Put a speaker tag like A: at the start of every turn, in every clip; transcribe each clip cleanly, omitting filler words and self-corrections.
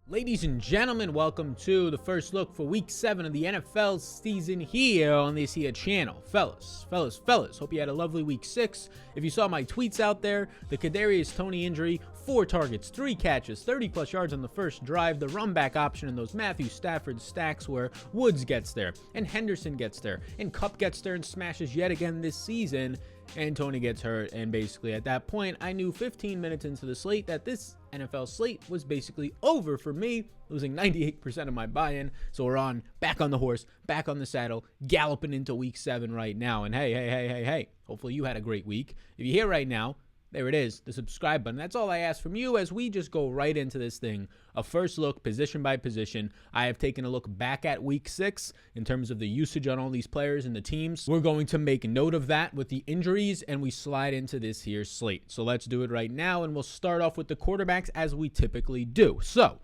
A: Ladies and gentlemen, welcome to the first look for week 7 of the NFL season here on this here channel. Fellas, hope you had a lovely week 6. If you saw my tweets out there, the Kadarius Toney injury, 4 targets, 3 catches, 30 plus yards on the first drive, the run back option, and those Matthew Stafford stacks where Woods gets there, and Henderson gets there, and Kupp gets there and smashes yet again this season, and Toney gets hurt. And basically at that point, I knew 15 minutes into the slate that this NFL slate was basically over for me, losing 98% of my buy-in. So we're back on the horse, back on the saddle, galloping into week 7 right now. And hey, hopefully you had a great week. If you're here right now, there it is, the subscribe button. That's all I ask from you as we just go right into this thing. A first look, position by position. I have taken a look back at week 6 in terms of the usage on all these players and the teams. We're going to make note of that with the injuries, and we slide into this here slate. So let's do it right now, and we'll start off with the quarterbacks as we typically do. So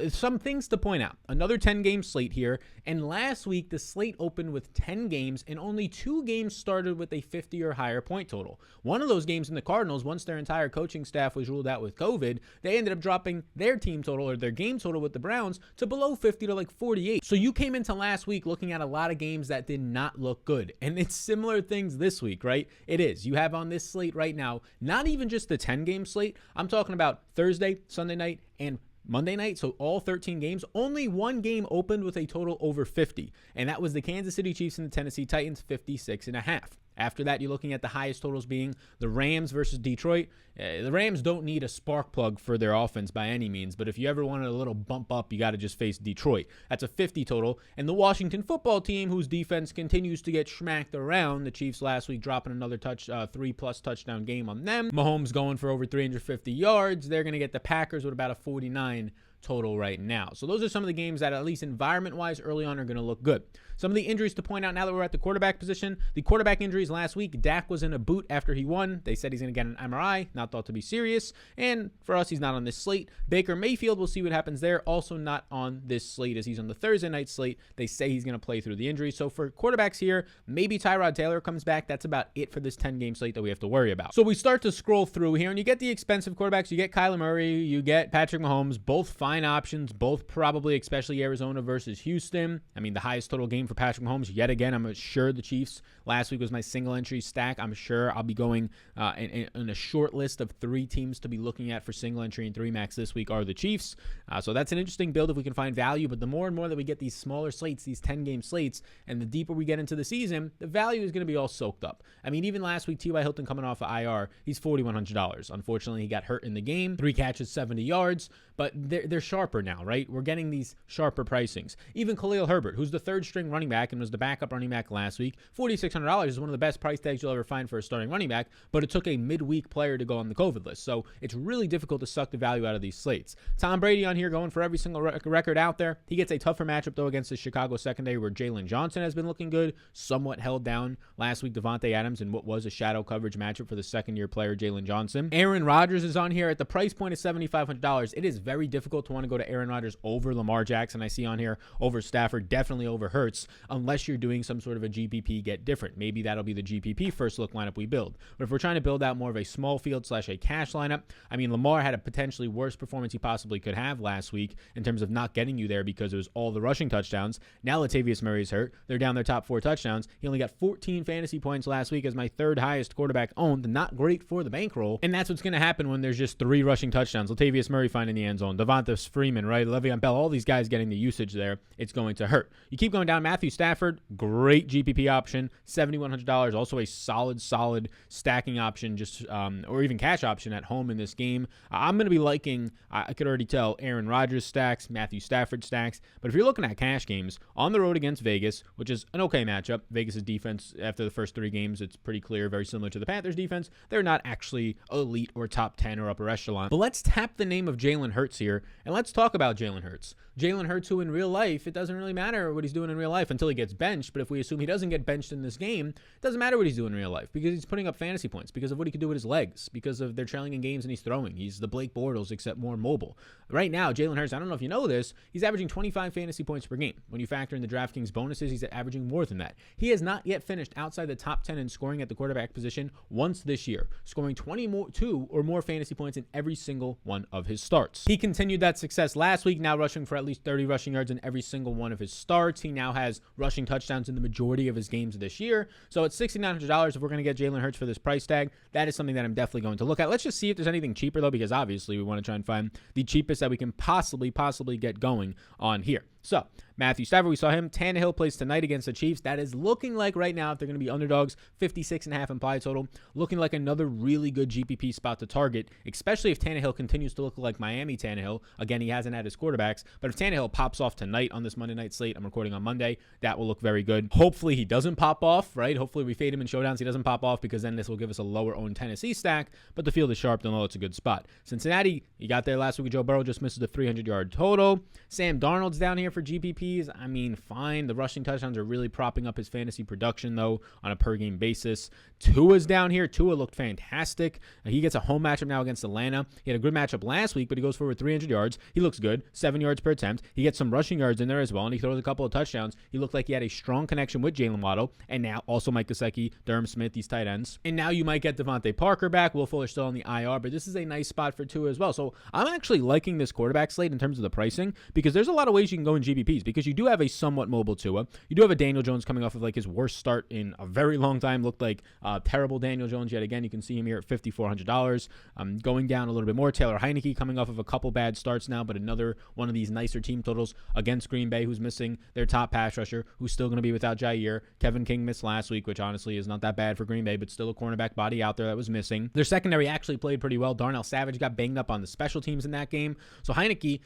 A: some things to point out. Another 10-game slate here, and last week the slate opened with 10 games, and only 2 games started with a 50 or higher point total. One of those games in the Cardinals, once their entire coaching staff was ruled out with COVID, they ended up dropping their team total or their game total with the Browns to below 50 to like 48. So you came into last week looking at a lot of games that did not look good, and it's similar things this week, right? It is. You have on this slate right now, not even just the 10-game slate. I'm talking about Thursday, Sunday night, and Monday night, so all 13 games, only 1 game opened with a total over 50, and that was the Kansas City Chiefs and the Tennessee Titans, 56.5. After that, you're looking at the highest totals being the Rams versus Detroit. The Rams don't need a spark plug for their offense by any means, but if you ever wanted a little bump up, you got to just face Detroit. That's a 50 total. And the Washington football team, whose defense continues to get smacked around, the Chiefs last week dropping another 3+ touchdown game on them. Mahomes going for over 350 yards. They're going to get the Packers with about a 49 total right now. So those are some of the games that, at least environment-wise, early on are going to look good. Some of the injuries to point out now that we're at the quarterback position. The quarterback injuries last week, Dak was in a boot after he won. They said he's going to get an MRI, not thought to be serious. And for us, he's not on this slate. Baker Mayfield, we'll see what happens there. Also not on this slate as he's on the Thursday night slate. They say he's going to play through the injury. So for quarterbacks here, maybe Tyrod Taylor comes back. That's about it for this 10-game slate that we have to worry about. So we start to scroll through here, and you get the expensive quarterbacks. You get Kyler Murray, you get Patrick Mahomes, both fine options, both probably, especially Arizona versus Houston. I mean, the highest total game for Patrick Mahomes, yet again, I'm sure the Chiefs last week was my single entry stack. I'm sure I'll be going in a short list of 3 teams to be looking at for single entry and 3 max this week are the Chiefs. So that's an interesting build if we can find value, but the more and more that we get these smaller slates, these 10-game slates, and the deeper we get into the season, the value is going to be all soaked up. I mean, even last week, T.Y. Hilton coming off of IR, he's $4,100. Unfortunately, he got hurt in the game. 3 catches, 70 yards, but they're sharper now, right? We're getting these sharper pricings. Even Khalil Herbert, who's the 3rd-string running back and was the backup running back last week, $4,600 is one of the best price tags you'll ever find for a starting running back, but it took a midweek player to go on the COVID list, so it's really difficult to suck the value out of these slates. Tom Brady on here going for every single record out there. He gets a tougher matchup, though, against the Chicago secondary where Jalen Johnson has been looking good, somewhat held down last week Devontae Adams in what was a shadow coverage matchup for the second-year player Jalen Johnson. Aaron Rodgers is on here at the price point of $7,500. It is very difficult to want to go to Aaron Rodgers over Lamar Jackson. I see on here over Stafford, definitely over Hurts, unless you're doing some sort of a GPP get different. Maybe that'll be the GPP first look lineup we build. But if we're trying to build out more of a small field / a cash lineup, I mean, Lamar had a potentially worse performance he possibly could have last week in terms of not getting you there because it was all the rushing touchdowns. Now Latavius Murray's hurt. They're down their top 4 touchdowns. He only got 14 fantasy points last week as my 3rd highest quarterback owned. Not great for the bankroll. And that's what's going to happen when there's just 3 rushing touchdowns. Latavius Murray finding the end zone. Devonta Freeman, right? Le'Veon Bell, all these guys getting the usage there. It's going to hurt. You keep going down. Matthew Stafford, great GPP option, $7,100. Also a solid stacking option, just or even cash option at home in this game. I'm going to be liking, I could already tell, Aaron Rodgers stacks, Matthew Stafford stacks. But if you're looking at cash games, on the road against Vegas, which is an okay matchup, Vegas' defense after the first 3 games, it's pretty clear, very similar to the Panthers' defense. They're not actually elite or top 10 or upper echelon. But let's tap the name of Jalen Hurts here, and let's talk about Jalen Hurts. Jalen Hurts, who in real life, it doesn't really matter what he's doing in real life until he gets benched. But if we assume he doesn't get benched in this game, it doesn't matter what he's doing in real life because he's putting up fantasy points, because of what he can do with his legs, because of they're trailing in games and he's throwing. He's the Blake Bortles, except more mobile. Right now, Jalen Hurts, I don't know if you know this, he's averaging 25 fantasy points per game. When you factor in the DraftKings bonuses, he's averaging more than that. He has not yet finished outside the top 10 in scoring at the quarterback position once this year, scoring 22 or more fantasy points in every single one of his starts. He continued that that success last week, now rushing for at least 30 rushing yards in every single one of his starts. He now has rushing touchdowns in the majority of his games this year. So at $6,900, if we're going to get Jalen Hurts for this price tag, that is something that I'm definitely going to look at. Let's just see if there's anything cheaper, though, because obviously we want to try and find the cheapest that we can possibly get going on here. So, Matthew Stafford, we saw him. Tannehill plays tonight against the Chiefs. That is looking like right now, if they're going to be underdogs, 56.5 implied total, looking like another really good GPP spot to target, especially if Tannehill continues to look like Miami Tannehill. Again, he hasn't had his quarterbacks, but if Tannehill pops off tonight on this Monday night slate, I'm recording on Monday, that will look very good. Hopefully he doesn't pop off, right? Hopefully we fade him in showdowns. He doesn't pop off, because then this will give us a lower owned Tennessee stack, but the field is sharp. They'll know it's a good spot. Cincinnati, he got there last week with Joe Burrow, just misses the 300-yard total. Sam Darnold's down here for GPPs. I mean, fine. The rushing touchdowns are really propping up his fantasy production, though, on a per-game basis. Tua's down here. Tua looked fantastic. He gets a home matchup now against Atlanta. He had a good matchup last week, but he goes for over 300 yards. He looks good. 7 yards per attempt. He gets some rushing yards in there as well, and he throws a couple of touchdowns. He looked like he had a strong connection with Jalen Waddle, and now also Mike Gesicki, Durham Smith, these tight ends. And now you might get Devontae Parker back. Will Fuller still on the IR, but this is a nice spot for Tua as well. So I'm actually liking this quarterback slate in terms of the pricing, because there's a lot of ways you can go in GPPs, because you do have a somewhat mobile Tua. You do have a Daniel Jones coming off of like his worst start in a very long time. Looked like terrible Daniel Jones yet again. You can see him here at $5,400. Going down a little bit more. Taylor Heineke coming off of a couple bad starts now, but another one of these nicer team totals against Green Bay, who's missing their top pass rusher, who's still going to be without Jair. Kevin King missed last week, which honestly is not that bad for Green Bay, but still a cornerback body out there that was missing. Their secondary actually played pretty well. Darnell Savage got banged up on the special teams in that game. So Heineke,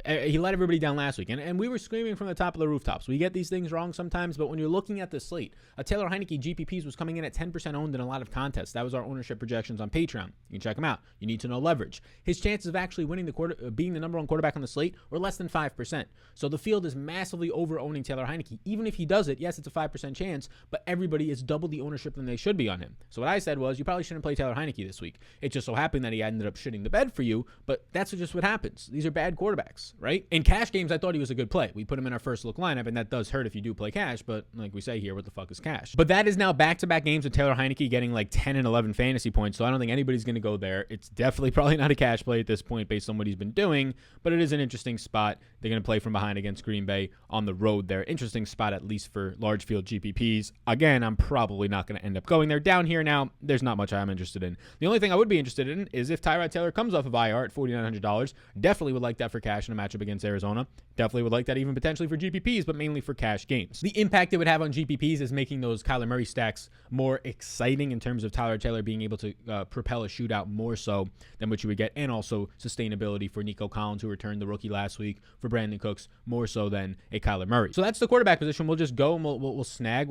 A: he let everybody down last week, and we were screaming from the top of the rooftops. We get these things wrong sometimes, but when you're looking at the slate, a Taylor Heineke GPPs was coming in at 10% owned in a lot of contests. That was our ownership projections on Patreon. You can check them out. You need to know leverage. His chances of actually winning being the number one quarterback on the slate were less than 5%. So the field is massively over-owning Taylor Heineke. Even if he does it, yes, it's a 5% chance, but everybody is double the ownership than they should be on him. So what I said was, you probably shouldn't play Taylor Heineke this week. It just so happened that he ended up shitting the bed for you, but that's just what happens. These are bad quarterbacks, right? In cash games, I thought he was a good play. We put him in our first look lineup, and that does hurt if you do play cash, but like we say here, what the fuck is cash? But that is now back-to-back games with Taylor Heineke getting like 10 and 11 fantasy points, so I don't think anybody's going to go there. It's definitely probably not a cash play at this point based on what he's been doing, but it is an interesting spot. They're going to play from behind against Green Bay on the road there. Interesting spot, at least for large field GPPs. Again, I'm probably not going to end up going there. Down here now, there's not much I'm interested in. The only thing I would be interested in is if Tyrod Taylor comes off of IR at $4,900. Definitely would like that for cash in a matchup against Arizona. Definitely would like that even potentially for GPPs, but mainly for cash games. The impact it would have on GPPs is making those Kyler Murray stacks more exciting in terms of Tyler Taylor being able to propel a shootout more so than what you would get, and also sustainability for Nico Collins, who returned the rookie last week, for Brandon Cooks, more so than a Kyler Murray. So that's the quarterback position. We'll just go and we'll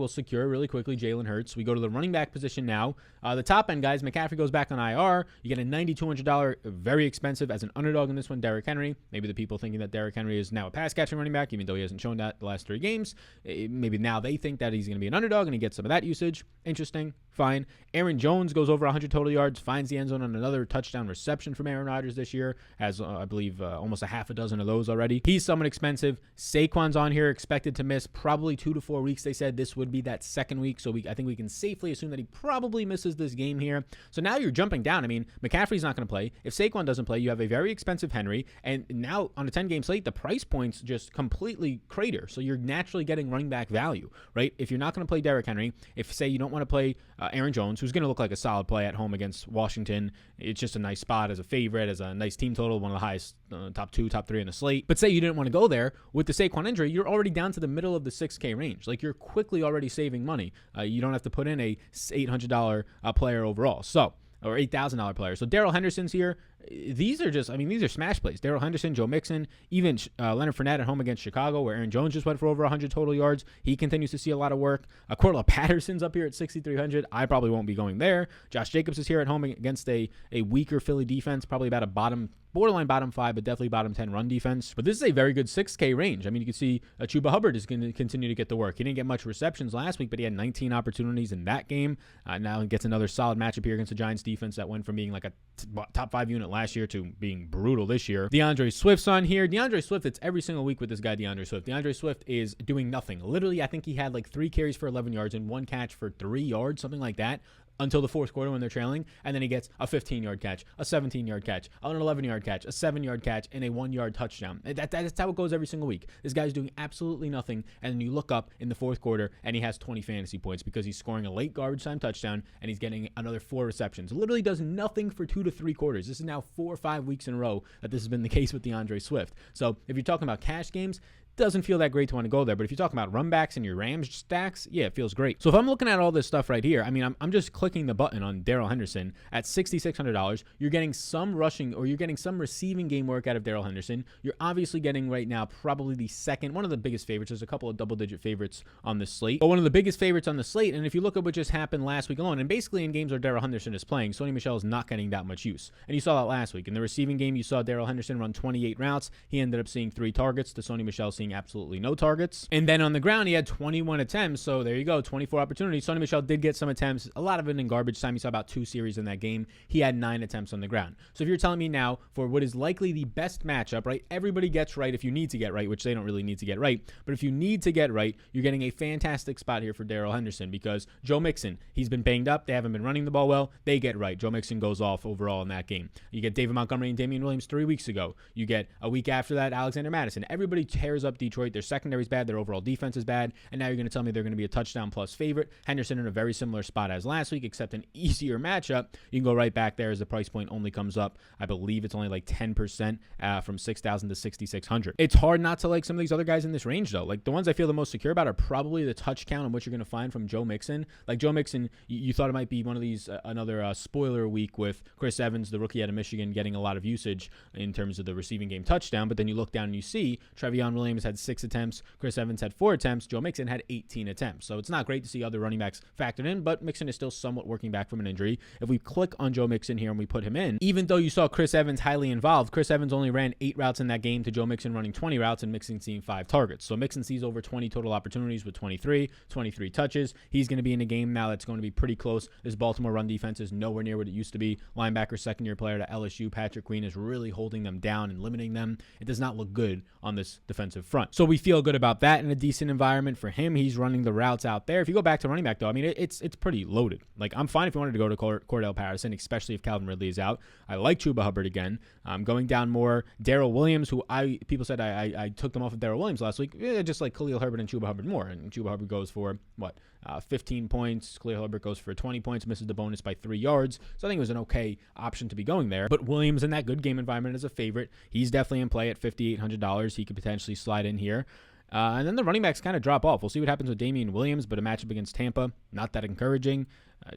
A: secure really quickly Jalen Hurts. We go to the running back position now. The top end guys, McCaffrey goes back on IR. You get a $9,200, very expensive as an underdog in this one, Derrick Henry. Maybe the people thinking that Derrick Henry is now a pass catching running back, even though he hasn't shown that the last 3 games. Maybe now they think that he's going to be an underdog and he gets some of that usage. Interesting. Fine. Aaron Jones goes over 100 total yards, finds the end zone on another touchdown reception from Aaron Rodgers this year. Has, I believe, almost a half a dozen of those already. He's somewhat expensive. Saquon's on here, expected to miss probably 2 to 4 weeks. They said this would be that second week, so I think we can safely assume that he probably misses this game here. So now you're jumping down. I mean, McCaffrey's not going to play. If Saquon doesn't play, you have a very expensive Henry, and now on a 10-game slate, the price points just completely crater. So you're naturally getting running back value, right? If you're not going to play Derrick Henry, if, say, you don't want to play Aaron Jones, who's going to look like a solid play at home against Washington, it's just a nice spot as a favorite, as a nice team total, one of the highest top 2, top 3 in the slate. But say you didn't want to go there with the Saquon injury, you're already down to the middle of the 6K range. Like, you're quickly already saving money. You don't have to put in a $800 player overall. So, or $8,000 player. So Darrell Henderson's here. These are just, these are smash plays. Darrell Henderson, Joe Mixon, even Leonard Fournette at home against Chicago, where Aaron Jones just went for over 100 total yards. He continues to see a lot of work. Cordell Patterson's up here at 6,300. I probably won't be going there. Josh Jacobs is here at home against a weaker Philly defense, probably about a borderline bottom 5, but definitely bottom 10 run defense. But this is a very good 6K range. You can see Chuba Hubbard is going to continue to get the work. He didn't get much receptions last week, but he had 19 opportunities in that game. Now he gets another solid matchup here against the Giants defense that went from being like a top 5 unit last year to being brutal this year. DeAndre Swift's on here. DeAndre Swift, it's every single week with this guy, DeAndre Swift. DeAndre Swift is doing nothing. Literally, I think he had like 3 carries for 11 yards and 1 catch for 3 yards, something like that. until the fourth quarter when they're trailing, and then he gets a 15-yard catch, a 17-yard catch, an 11-yard catch, a 7-yard catch, and a 1-yard touchdown. That's how it goes every single week. This guy's doing absolutely nothing, and then you look up in the fourth quarter, and he has 20 fantasy points because he's scoring a late garbage time touchdown, and he's getting another 4 receptions. Literally does nothing for 2 to 3 quarters. This is now 4 or 5 weeks in a row that this has been the case with DeAndre Swift. So if you're talking about cash games, doesn't feel that great to want to go there. But if you're talking about run backs and your Rams stacks, yeah, it feels great. So if I'm looking at all this stuff right here, I mean, I'm just clicking the button on Darrell Henderson at $6,600. You're getting some rushing or you're getting some receiving game work out of Darrell Henderson. You're obviously getting right now probably the second, one of the biggest favorites. There's a couple of double-digit favorites on the slate, but one of the biggest favorites on the slate. And if you look at what just happened last week alone, and basically in games where Darrell Henderson is playing, Sony Michel is not getting that much use. And you saw that last week. In the receiving game, you saw Darrell Henderson run 28 routes. He ended up seeing 3 targets to Sony Michel seeing absolutely no targets. And then on the ground, he had 21 attempts. So there you go, 24 opportunities. Sony Michel did get some attempts, a lot of it in garbage time. You saw about 2 series in that game. He had 9 attempts on the ground. So if you're telling me now for what is likely the best matchup, right? Everybody gets right if you need to get right, which they don't really need to get right. But if you need to get right, you're getting a fantastic spot here for Darrell Henderson because Joe Mixon, he's been banged up. They haven't been running the ball well. They get right. Joe Mixon goes off overall in that game. You get David Montgomery and Damian Williams 3 weeks ago. You get a week after that, Alexander Mattison. Everybody tears up Detroit. Their secondary is bad. Their overall defense is bad. And now you're going to tell me they're going to be a touchdown plus favorite. Henderson in a very similar spot as last week, except an easier matchup. You can go right back there as the price point only comes up. I believe it's only like 10% from 6,000 to 6,600. It's hard not to like some of these other guys in this range though. Like the ones I feel the most secure about are probably the touch count and what you're going to find from Joe Mixon. Like Joe Mixon, you thought it might be one of these, another spoiler week with Chris Evans, the rookie out of Michigan, getting a lot of usage in terms of the receiving game touchdown. But then you look down and you see Trevion Williams had 6 attempts. Chris Evans had 4 attempts. Joe Mixon had 18 attempts. So it's not great to see other running backs factored in, but Mixon is still somewhat working back from an injury. If we click on Joe Mixon here and we put him in, even though you saw Chris Evans highly involved, Chris Evans only ran 8 routes in that game to Joe Mixon running 20 routes and Mixon seeing 5 targets. So Mixon sees over 20 total opportunities with 23 touches. He's going to be in a game now that's going to be pretty close. This Baltimore run defense is nowhere near what it used to be. Linebacker, second-year player to LSU, Patrick Queen, is really holding them down and limiting them. It does not look good on this defensive front. So we feel good about that in a decent environment for him. He's running the routes out there. If you go back to running back, though, I mean, it's pretty loaded. Like, I'm fine if you wanted to go to Cordell Patterson, especially if Calvin Ridley is out. I like Chuba Hubbard again. Going down more, Darrell Williams, who people said I took them off of Darrell Williams last week. Just like Khalil Herbert and Chuba Hubbard more. And Chuba Hubbard goes for, 15 points. Khalil Herbert goes for 20 points, misses the bonus by 3 yards. So I think it was an okay option to be going there. But Williams in that good game environment is a favorite. He's definitely in play at $5,800. He could potentially slide in here. And then the running backs kind of drop off. We'll see what happens with Damian Williams, but a matchup against Tampa, not that encouraging.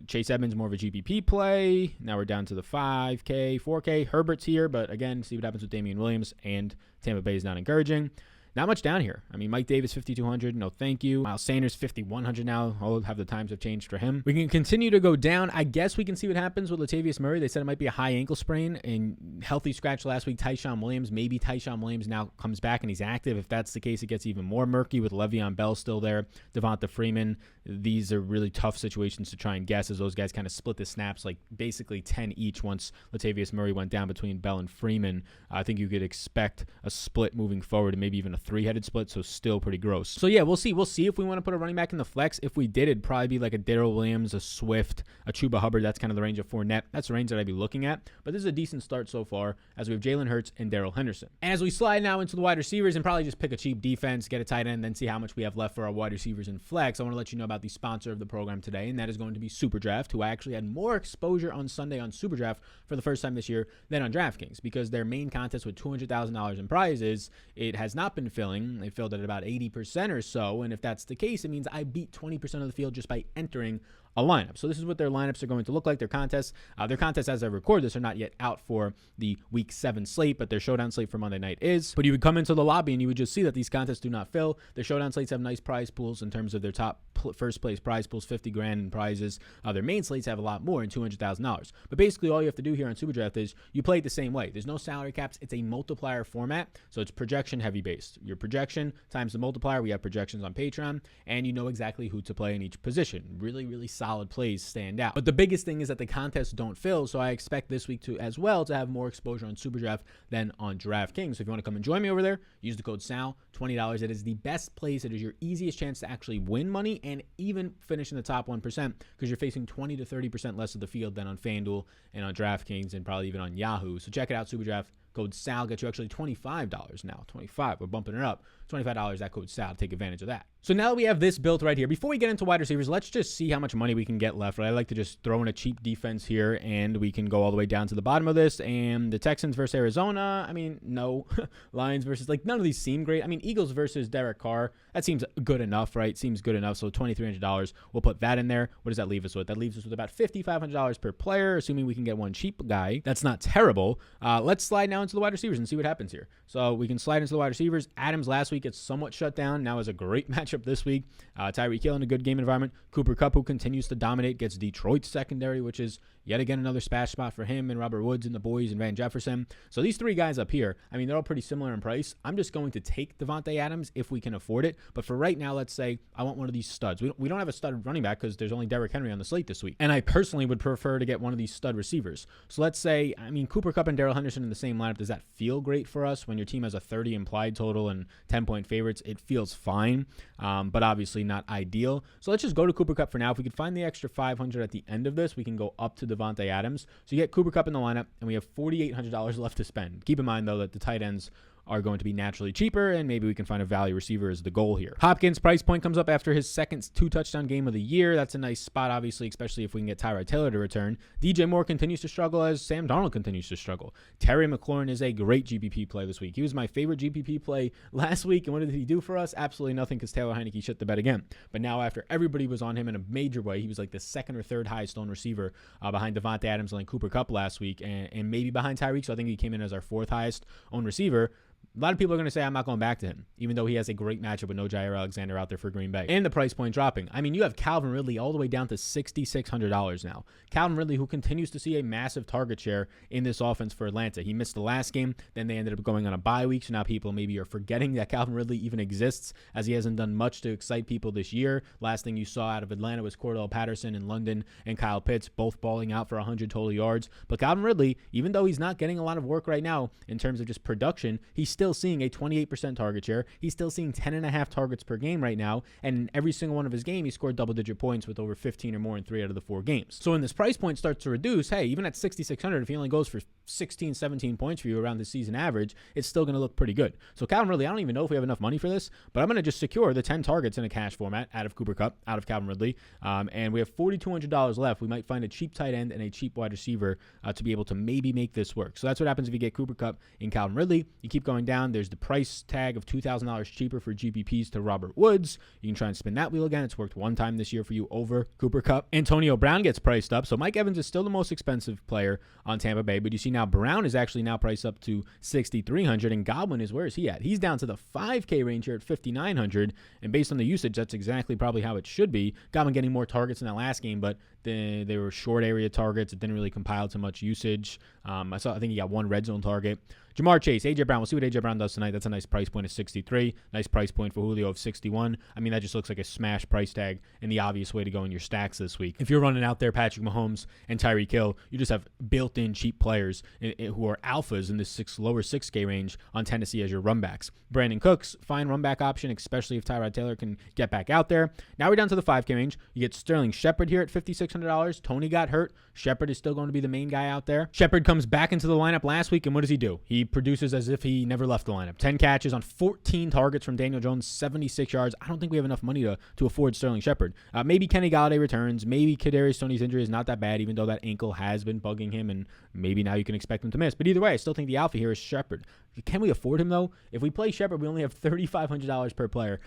A: Chase Edmonds, more of a GPP play. Now we're down to the 5K, 4K. Herbert's here, but again, see what happens with Damian Williams, and Tampa Bay is not encouraging. Not much down here. I mean, Mike Davis, 5,200. No, thank you. Miles Sanders, 5,100 now. I'll have the times have changed for him. We can continue to go down. I guess we can see what happens with Latavius Murray. They said it might be a high ankle sprain and healthy scratch last week. Tyshawn Williams, maybe Tyshawn Williams now comes back and he's active. If that's the case, it gets even more murky with Le'Veon Bell still there. Devonta Freeman. These are really tough situations to try and guess as those guys kind of split the snaps like basically 10 each once Latavius Murray went down between Bell and Freeman. I think you could expect a split moving forward and maybe even a 3-headed split, so still pretty gross. So yeah, we'll see. We'll see if we want to put a running back in the flex. If we did, it'd probably be like a Darrell Williams, a Swift, a Chuba Hubbard. That's kind of the range of Fournette. That's the range that I'd be looking at. But this is a decent start so far as we have Jalen Hurts and Darrell Henderson. And as we slide now into the wide receivers and probably just pick a cheap defense, get a tight end, then see how much we have left for our wide receivers in flex, I want to let you know about the sponsor of the program today, and that is going to be SuperDraft, who I actually had more exposure on Sunday on SuperDraft for the first time this year than on Draftkings, because their main contest with $200,000 in prizes, it has not been filling. They filled at about 80% or so, and if that's the case, it means I beat 20% of the field just by entering a lineup. So this is what their lineups are going to look like. Their contests as I record this are not yet out for the week 7 slate, but their showdown slate for Monday night is. But you would come into the lobby and you would just see that these contests do not fill. Their showdown slates have nice prize pools in terms of their top first place prize pools, $50,000 in prizes. Their main slates have a lot more in $200,000. But basically all you have to do here on SuperDraft is you play it the same way. There's no salary caps. It's a multiplier format, so it's projection heavy based. Your projection times the multiplier. We have projections on Patreon, and you know exactly who to play in each position. Really, really solid solid plays stand out. But the biggest thing is that the contests don't fill, so I expect this week to as well to have more exposure on SuperDraft than on Draftkings. So if you want to come and join me over there, use the code SAL, $20. It is the best place. It is your easiest chance to actually win money and even finish in the top 1% because you're facing 20 to 30% less of the field than on FanDuel and on Draftkings and probably even on Yahoo. So check it out, SuperDraft. Code SAL gets you actually $25 now. 25, we're bumping it up. $25, that code SAL, take advantage of that. So now that we have this built right here, before we get into wide receivers, let's just see how much money we can get left. Right? I like to just throw in a cheap defense here, and we can go all the way down to the bottom of this. And the Texans versus Arizona, I mean, no. Lions versus, like, none of these seem great. I mean, Eagles versus Derek Carr, that seems good enough, right? Seems good enough. So $2,300, we'll put that in there. What does that leave us with? That leaves us with about $5,500 per player, assuming we can get one cheap guy. That's not terrible. Let's slide now into the wide receivers and see what happens here. So we can slide into the wide receivers. Adams last week gets somewhat shut down. Now is a great matchup this week. Tyreek Hill in a good game environment. Cooper Kupp, who continues to dominate, gets Detroit's secondary, which is yet again another splash spot for him and Robert Woods and the boys and Van Jefferson. So these three guys up here, I mean, they're all pretty similar in price. I'm just going to take Devontae Adams if we can afford it. But for right now, let's say I want one of these studs. We don't have a stud running back because there's only Derrick Henry on the slate this week. And I personally would prefer to get one of these stud receivers. So let's say, I mean, Cooper Kupp and Darrell Henderson in the same lineup. Does that feel great for us when your team has a 30 implied total and 10-point favorites? It feels fine, but obviously not ideal. So let's just go to Cooper Kupp for now. If we could find the extra 500 at the end of this, we can go up to Devontae Adams. So you get Cooper Kupp in the lineup, and we have $4,800 left to spend. Keep in mind, though, that the tight ends are going to be naturally cheaper, and maybe we can find a value receiver as the goal here. Hopkins' price point comes up after his second 2-touchdown game of the year. That's a nice spot, obviously, especially if we can get Tyrod Taylor to return. DJ Moore continues to struggle as Sam Darnold continues to struggle. Terry McLaurin is a great GPP play this week. He was my favorite GPP play last week, and what did he do for us? Absolutely nothing because Taylor Heineke shit the bed again. But now after everybody was on him in a major way, he was like the second or third highest owned receiver behind Devontae Adams and Cooper Kupp last week, and maybe behind Tyreek, so I think he came in as our fourth highest owned receiver. A lot of people are going to say I'm not going back to him, even though he has a great matchup with no Jair Alexander out there for Green Bay. And the price point dropping. I mean, you have Calvin Ridley all the way down to $6,600 now. Calvin Ridley, who continues to see a massive target share in this offense for Atlanta. He missed the last game, then they ended up going on a bye week, so now people maybe are forgetting that Calvin Ridley even exists, as he hasn't done much to excite people this year. Last thing you saw out of Atlanta was Cordell Patterson in London and Kyle Pitts, both balling out for 100 total yards. But Calvin Ridley, even though he's not getting a lot of work right now in terms of just production, he's still seeing a 28% target share. He's still seeing 10.5 targets per game right now, and in every single one of his games, he scored double-digit points with over 15 or more in 3 out of the 4 games. So when this price point starts to reduce, hey, even at $6,600, if he only goes for 16, 17 points for you around the season average, it's still going to look pretty good. So Calvin Ridley, I don't even know if we have enough money for this, but I'm going to just secure the 10 targets in a cash format out of Cooper Kupp, out of Calvin Ridley, and we have $4,200 left. We might find a cheap tight end and a cheap wide receiver to be able to maybe make this work. So that's what happens if you get Cooper Kupp and Calvin Ridley. You keep going down. There's the price tag of $2,000 cheaper for GPPs to Robert Woods. You can try and spin that wheel again. It's worked one time this year for you over Cooper Kupp. Antonio Brown gets priced up. So Mike Evans is still the most expensive player on Tampa Bay, but you see now Brown is actually now priced up to $6,300, and Godwin is, where is he at? He's down to the 5K range here at $5,900, and based on the usage, that's exactly probably how it should be. Godwin getting more targets in that last game, but they were short area targets. It didn't really compile to much usage. I think he got one red zone target. Jamar Chase, A.J. Brown. We'll see what A.J. Brown does tonight. That's a nice price point of 63. Nice price point for Julio of 61. I mean, that just looks like a smash price tag and the obvious way to go in your stacks this week. If you're running out there Patrick Mahomes and Tyreek Hill, you just have built-in cheap players who are alphas in this lower 6K range on Tennessee as your run backs. Brandon Cooks, fine run back option, especially if Tyrod Taylor can get back out there. Now we're down to the 5K range. You get Sterling Shepard here at $5,600. Tony got hurt. Shepard is still going to be the main guy out there. Shepard comes back into the lineup last week, and what does he do? He produces as if he never left the lineup. 10 catches on 14 targets from Daniel Jones, 76 yards. I don't think we have enough money to afford Sterling Shepard. Maybe Kenny Golladay returns. Maybe Kadarius Toney's injury is not that bad, even though that ankle has been bugging him, and maybe now you can expect him to miss. But either way, I still think the alpha here is Shepard. Can we afford him, though? If we play Shepard, we only have $3,500 per player.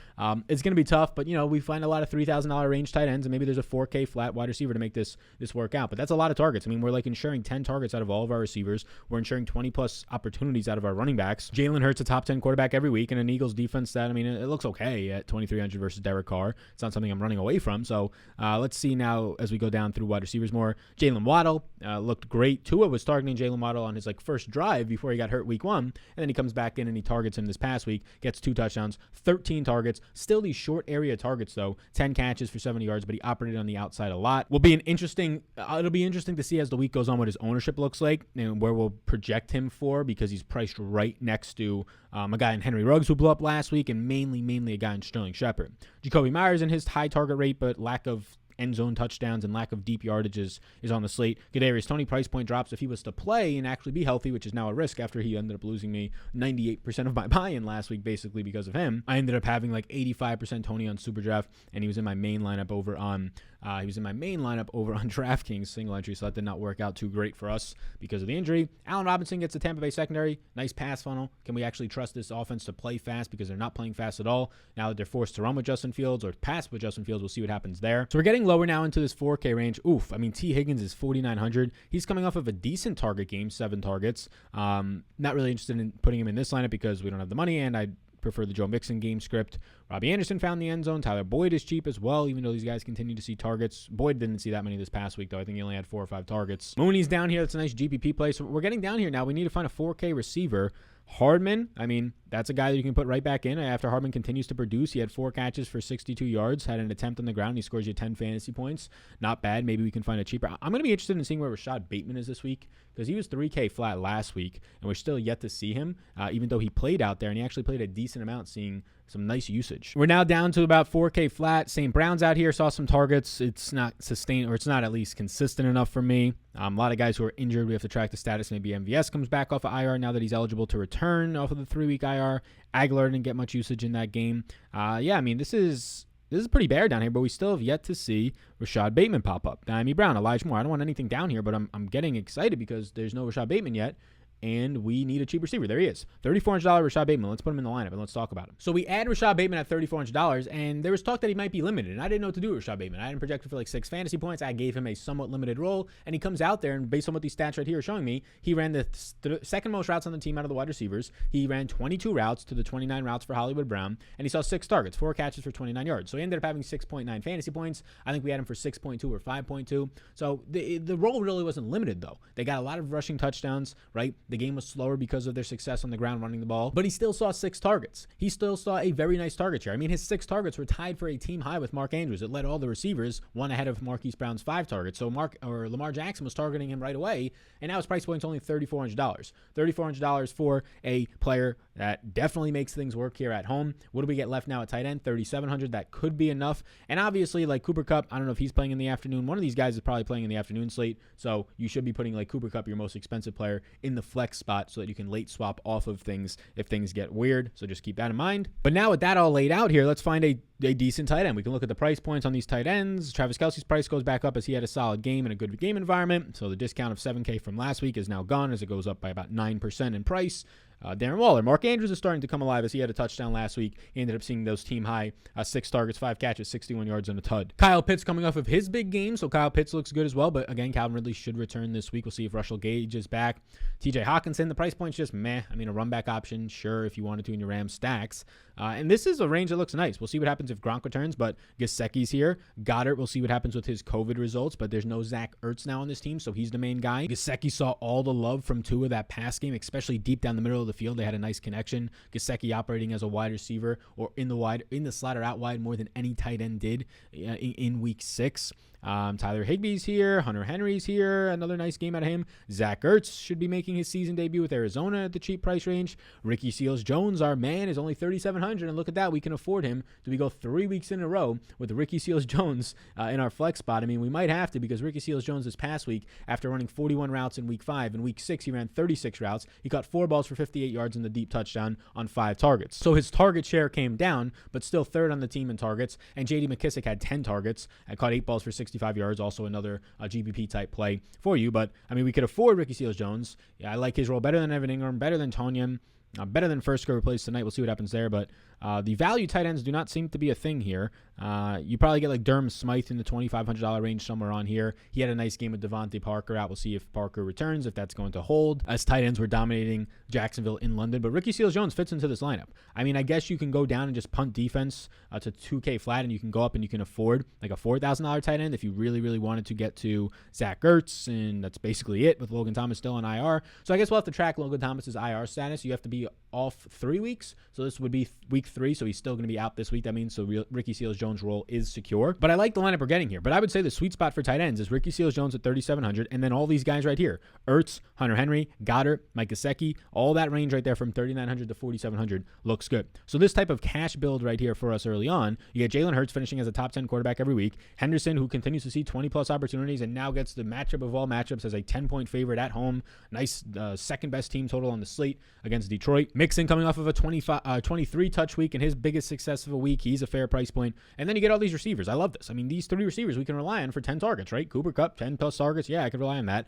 A: It's going to be tough, but, we find a lot of $3,000 range tight ends, and maybe there's a 4K flat wide receiver receiver to make this work out. But that's a lot of targets. I mean, we're like ensuring 10 targets out of all of our receivers. We're ensuring 20 plus opportunities out of our running backs. Jalen Hurts a top 10 quarterback every week, and an Eagles defense that, I mean, it looks okay at 2,300 versus Derek Carr. It's not something I'm running away from. So let's see now as we go down through wide receivers more. Jalen Waddle looked great. Tua was targeting Jalen Waddle on his first drive before he got hurt week 1, and then he comes back in and he targets him this past week, gets 2 touchdowns, 13 targets. Still these short area targets though, 10 catches for 70 yards, but he operated on the outside a lot. It'll be interesting to see as the week goes on what his ownership looks like and where we'll project him for, because he's priced right next to a guy in Henry Ruggs who blew up last week, and mainly a guy in Sterling Shepard. Jacoby Myers and his high target rate but lack of end zone touchdowns and lack of deep yardages is on the slate. Kadarius Toney price point drops if he was to play and actually be healthy, which is now a risk after he ended up losing me 98% of my buy-in last week basically because of him. I ended up having 85% Toney on SuperDraft, and he was in my main lineup over on Draftkings single entry, so that did not work out too great for us because of the injury. Allen Robinson gets the Tampa Bay secondary. Nice pass funnel. Can we actually trust this offense to play fast, because they're not playing fast at all? Now that they're forced to run with Justin Fields or pass with Justin Fields, we'll see what happens there. So we're getting lower now into this 4K range. Oof. I mean, T. Higgins is 4,900. He's coming off of a decent target game, 7 targets. Not really interested in putting him in this lineup because we don't have the money, and I prefer the Joe Mixon game script. Robbie Anderson found the end zone. Tyler Boyd is cheap as well, even though these guys continue to see targets. Boyd didn't see that many this past week, though. I think he only had 4 or 5 targets. Mooney's down here. That's a nice GPP play. So we're getting down here now. We need to find a 4K receiver. Hardman, I mean, that's a guy that you can put right back in after Hardman continues to produce. He had 4 catches for 62 yards, had an attempt on the ground. He scores you 10 fantasy points. Not bad. Maybe we can find a cheaper. I'm going to be interested in seeing where Rashad Bateman is this week, because he was 3K flat last week, and we're still yet to see him, even though he played out there, and he actually played a decent amount, seeing some nice usage. We're now down to about 4K flat. St. Brown's out here, saw some targets. It's not sustained, or it's not at least consistent enough for me. A lot of guys who are injured, we have to track the status. Maybe MVS comes back off of IR now that he's eligible to return off of the 3-week IR. Aguilar didn't get much usage in that game. Yeah, I mean, this is pretty bare down here, but we still have yet to see Rashad Bateman pop up. Diami Brown, Elijah Moore. I don't want anything down here, but I'm getting excited because there's no Rashad Bateman yet, and we need a cheap receiver. There he is. $3,400 Rashad Bateman. Let's put him in the lineup and let's talk about him. So we add Rashad Bateman at $3,400, and there was talk that he might be limited, and I didn't know what to do with Rashad Bateman. I hadn't projected for 6 fantasy points. I gave him a somewhat limited role, and he comes out there, and based on what these stats right here are showing me, he ran the second most routes on the team out of the wide receivers. He ran 22 routes to the 29 routes for Hollywood Brown, and he saw 6 targets, 4 catches for 29 yards. So he ended up having 6.9 fantasy points. I think we had him for 6.2 or 5.2. So the role really wasn't limited, though. They got a lot of rushing touchdowns, right? The game was slower because of their success on the ground running the ball, but he still saw 6 targets. He still saw a very nice target share. I mean, his 6 targets were tied for a team high with Mark Andrews. It led all the receivers, one ahead of Marquise Brown's 5 targets. So Lamar Jackson was targeting him right away, and now his price point's only $3,400. $3,400 for a player that definitely makes things work here at home. What do we get left now at tight end? $3,700. That could be enough. And obviously, Cooper Kupp, I don't know if he's playing in the afternoon. One of these guys is probably playing in the afternoon slate, so you should be putting Cooper Kupp, your most expensive player, in the flex spot so that you can late swap off of things if things get weird. So just keep that in mind. But now with that all laid out here, let's find a decent tight end. We can look at the price points on these tight ends. Travis Kelce's price goes back up as he had a solid game and a good game environment. So the discount of $7K from last week is now gone as it goes up by about 9% in price. Darren Waller. Mark Andrews is starting to come alive as he had a touchdown last week. He ended up seeing those team high 6 targets, 5 catches, 61 yards, and a tud. Kyle Pitts coming off of his big game, so Kyle Pitts looks good as well. But again, Calvin Ridley should return this week. We'll see if Russell Gage is back. TJ Hawkinson, the price point's just meh. I mean, a run back option, sure, if you wanted to in your Rams stacks. And this is a range that looks nice. We'll see what happens if Gronk returns, but Gesicki's here. Goddard, we'll see what happens with his COVID results, but there's no Zach Ertz now on this team, so he's the main guy. Gesicki saw all the love from Tua that pass game, especially deep down the middle of the field. They had a nice connection. Gesicki operating as a wide receiver or in the slot or out wide more than any tight end did in week 6. Tyler Higbee's here. Hunter Henry's here. Another nice game out of him. Zach Ertz should be making his season debut with Arizona at the cheap price range. Ricky Seals-Jones, our man, is only $3,700, and look at that. We can afford him. Do we go 3 weeks in a row with Ricky Seals-Jones in our flex spot? I mean, we might have to, because Ricky Seals-Jones this past week, after running 41 routes in week 5, in week 6 he ran 36 routes. He caught 4 balls for 58 yards in the deep touchdown on 5 targets. So his target share came down, but still third on the team in targets. And J.D. McKissick had 10 targets and caught 8 balls for 65 yards. Also another GPP type play for you. But I mean, we could afford Ricky Seals-Jones. Yeah, I like his role better than Evan Ingram, better than Tonyan, better than first score replays tonight. We'll see what happens there. But The value tight ends do not seem to be a thing here. You probably get like Durham Smythe in the $2,500 range somewhere on here. He had a nice game with Devontae Parker out. We'll see if Parker returns, if that's going to hold, as tight ends were dominating Jacksonville in London. But Ricky Seals-Jones fits into this lineup. I mean, I guess you can go down and just punt defense to 2K flat, and you can go up and you can afford like a $4,000 tight end if you really, really wanted to get to Zach Ertz, and that's basically it with Logan Thomas still on IR. So I guess we'll have to track Logan Thomas's IR status. You have to be off 3 weeks, so this would be week 3, so he's still going to be out this week. That means so Ricky Seals-Jones' role is secure. But I like the lineup we're getting here. But I would say the sweet spot for tight ends is Ricky Seals-Jones at 3,700, and then all these guys right here: Ertz, Hunter Henry, Goddard, Mike Gesicki, all that range right there from 3,900 to 4,700 looks good. So this type of cash build right here for us early on, you get Jalen Hurts finishing as a top 10 quarterback every week, Henderson, who continues to see 20-plus opportunities and now gets the matchup of all matchups as a 10-point favorite at home. Nice second-best team total on the slate against Detroit. Mixon coming off of a 23-touch week and his biggest success of a week. He's a fair price point. And then you get all these receivers. I love this. I mean, these 3 receivers we can rely on for 10 targets, right? Cooper Kupp, 10-plus targets. Yeah, I can rely on that.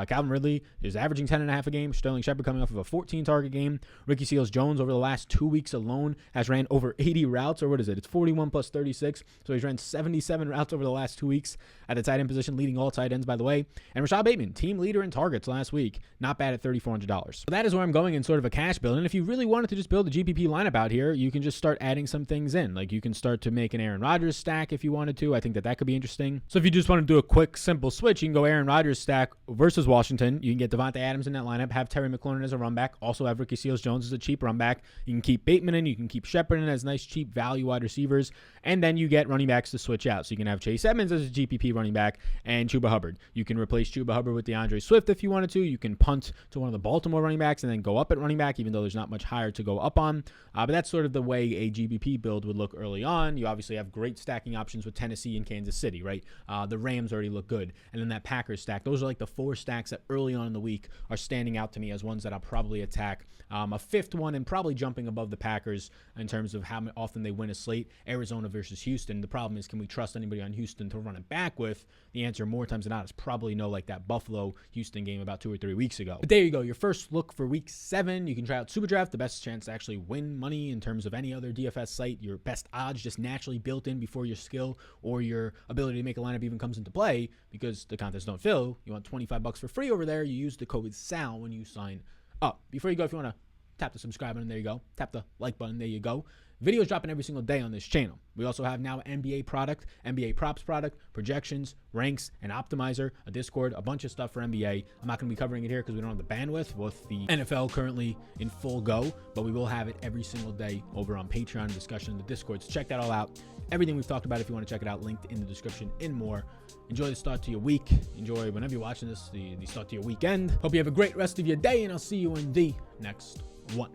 A: Calvin Ridley is averaging 10.5 a game. Sterling Shepard coming off of a 14-target game. Ricky Seals-Jones over the last 2 weeks alone has ran over 80 routes, or what is it? It's 41 plus 36. So he's ran 77 routes over the last 2 weeks at the tight end position, leading all tight ends, by the way. And Rashad Bateman, team leader in targets last week. Not bad at $3,400. So that is where I'm going in sort of a cash build. And if you really wanted to just build a GPP lineup out here, you can just start adding some things in. Like you can start to make an Aaron Rodgers stack if you wanted to. I think that could be interesting. So if you just want to do a quick, simple switch, you can go Aaron Rodgers stack versus Washington. You can get Devontae Adams in that lineup, have Terry McLaurin as a run back, also have Ricky Seals-Jones as a cheap run back. You can keep Bateman in, you can keep Shepard in as nice, cheap value wide receivers, and then you get running backs to switch out. So you can have Chase Edmonds as a GPP running back and Chuba Hubbard. You can replace Chuba Hubbard with DeAndre Swift if you wanted to. You can punt to one of the Baltimore running backs and then go up at running back, even though there's not much higher to go up on. But that's sort of the way a GPP build would look early on. You obviously have great stacking options with Tennessee and Kansas City, right? The Rams already look good. And then that Packers stack. Those are like the 4 stacks that early on in the week are standing out to me as ones that I'll probably attack. A fifth one and probably jumping above the Packers in terms of how often they win a slate. Arizona versus Houston. The problem is, can we trust anybody on Houston to run it back with? The answer more times than not is probably no, like that Buffalo-Houston game about 2 or 3 weeks ago. But there you go. Your first look for week 7. You can try out SuperDraft, the best chance to actually win money in terms of any other DFS site. Your best odds just naturally built in before your skill or your ability to make a lineup even comes into play, because the contests don't fill. You want $25 for free over there. You use the code SAL when you sign up. Before you go, if you want to tap the subscribe button, there you go. Tap the like button, there you go. Videos dropping every single day on this channel. We also have now an NBA product, NBA props product, projections, ranks, an optimizer, a Discord, a bunch of stuff for NBA. I'm not going to be covering it here because we don't have the bandwidth with the NFL currently in full go, but we will have it every single day over on Patreon, discussion in the Discord. So check that all out. Everything we've talked about, if you want to check it out, linked in the description and more. Enjoy the start to your week. Enjoy whenever you're watching this, the start to your weekend. Hope you have a great rest of your day, and I'll see you in the next one.